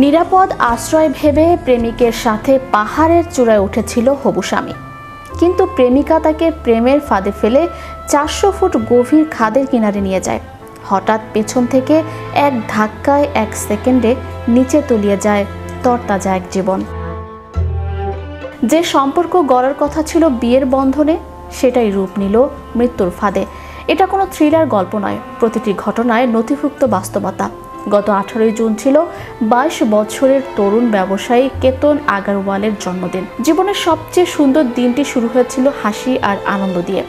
নিরাপদ আশ্রয় ভেবে প্রেমিকের সাথে পাহাড়ের চূড়ায় উঠেছিল হবু স্বামী, কিন্তু প্রেমিকা তাকে প্রেমের ফাঁদে ফেলে 400 ফুট গভীর খাদের কিনারে নিয়ে যায়। হঠাৎ পেছন থেকে এক ধাক্কায় 1 সেকেন্ডে নিচে তলিয়ে যায় তরতাজা এক জীবন। যে সম্পর্ক গড়ার কথা ছিল বিয়ের বন্ধনে, সেটাই রূপ নিল মৃত্যুর ফাঁদে। এটা কোনো থ্রিলার গল্প নয়, প্রতিটি ঘটনায় নথিভুক্ত বাস্তবতা। গত 18 জুন ছিল 22 বছরের তরুণ ব্যবসায়ী কেতন আগারওয়ালের জন্মদিন। জীবনের সবচেয়ে সুন্দর দিনটি শুরু হয়েছিল হাসি আর আনন্দ দিয়ে।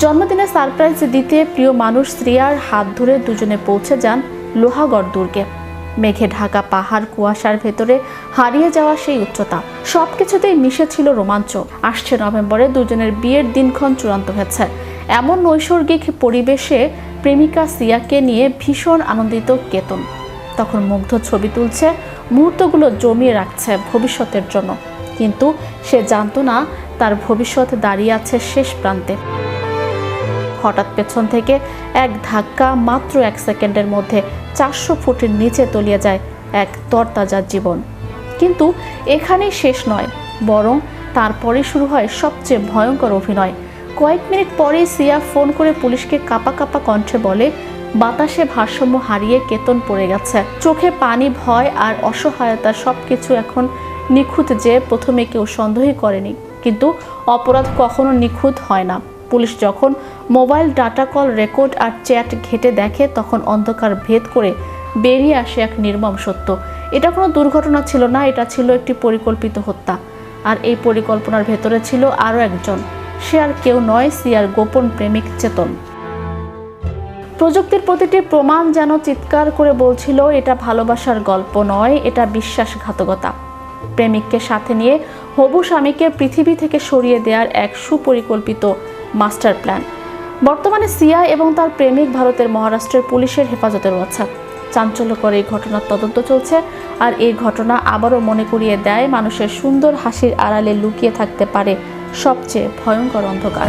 জন্মদিনে সারপ্রাইজ দিতে প্রিয় মানুষ শ্রেয়ার হাত ধরে দুজনে পৌঁছে যান লোহাগড় দুর্গে। মেঘে ঢাকা পাহাড়, কুয়াশার ভেতরে হারিয়ে যাওয়া সেই উচ্চতা, সবকিছুতেই মিশে ছিল রোমাঞ্চ। আসছে নভেম্বরে দুজনের বিয়ের দিনক্ষণ চূড়ান্ত হয়েছে। এমন নৈসর্গিক পরিবেশে প্রেমিকা সিয়াকে নিয়ে ভীষণ আনন্দিত কেতন। তখন মুগ্ধ ছবি তুলছে, মুহূর্তগুলো জমিয়ে রাখছে ভবিষ্যতের জন্য। কিন্তু সে জানতো না তার ভবিষ্যৎ দাঁড়িয়ে আছে শেষ প্রান্তে। হঠাৎ পেছন থেকে এক ধাক্কা, মাত্র 1 সেকেন্ডের মধ্যে 400 ফুটের নিচে তলিয়ে যায় এক তরতাজা জীবন। কিন্তু এখানেই শেষ নয়, বরং তারপরে শুরু হয় সবচেয়ে ভয়ঙ্কর অভিনয়। কয়েক মিনিট পরেই সিয়া ফোন করে পুলিশকে কাঁপা কাঁপা কণ্ঠে বলে, বাতাসে ভারসাম্য হারিয়ে কেতন পড়ে গেছে। চোখে পানি, ভয় আর অসহায়তা সবকিছু এখন নিখুঁত। যে প্রথমে কেউ সন্দেহই করেনি, কিন্তু অপরাধ কখনো নিখুঁত হয় না। পুলিশ যখন মোবাইল ডাটা কল রেকর্ড আর চ্যাট ঘেঁটে দেখে, তখন অন্ধকার ভেদ করে বেরিয়ে আসে এক নির্মম সত্য। এটা কোনো দুর্ঘটনা ছিল না, এটা ছিল একটি পরিকল্পিত হত্যা। আর এই পরিকল্পনার ভেতরে ছিল আরও একজন। সে আর কেউ নয়, সিয়ার গোপন প্রেমিক চেতন। প্রযুক্তির প্রতিটি প্রমাণ যেন চিৎকার করে বলছিল, এটা ভালোবাসার গল্প নয়, এটা বিশ্বাসঘাতকতা। প্রেমিককে সাথে নিয়ে হবু স্বামীকে পৃথিবী থেকে সরিয়ে দেওয়ার এক সুপরিকল্পিত মাস্টার প্ল্যান। বর্তমানে সিয়া এবং তার প্রেমিক ভারতের মহারাষ্ট্রের পুলিশের হেফাজতে রয়েছে। চাঞ্চল্যকর এই ঘটনার তদন্ত চলছে, আর এই ঘটনা আবারও মনে করিয়ে দেয় মানুষের সুন্দর হাসির আড়ালে লুকিয়ে থাকতে পারে সবচেয়ে ভয়ঙ্কর অন্ধকার।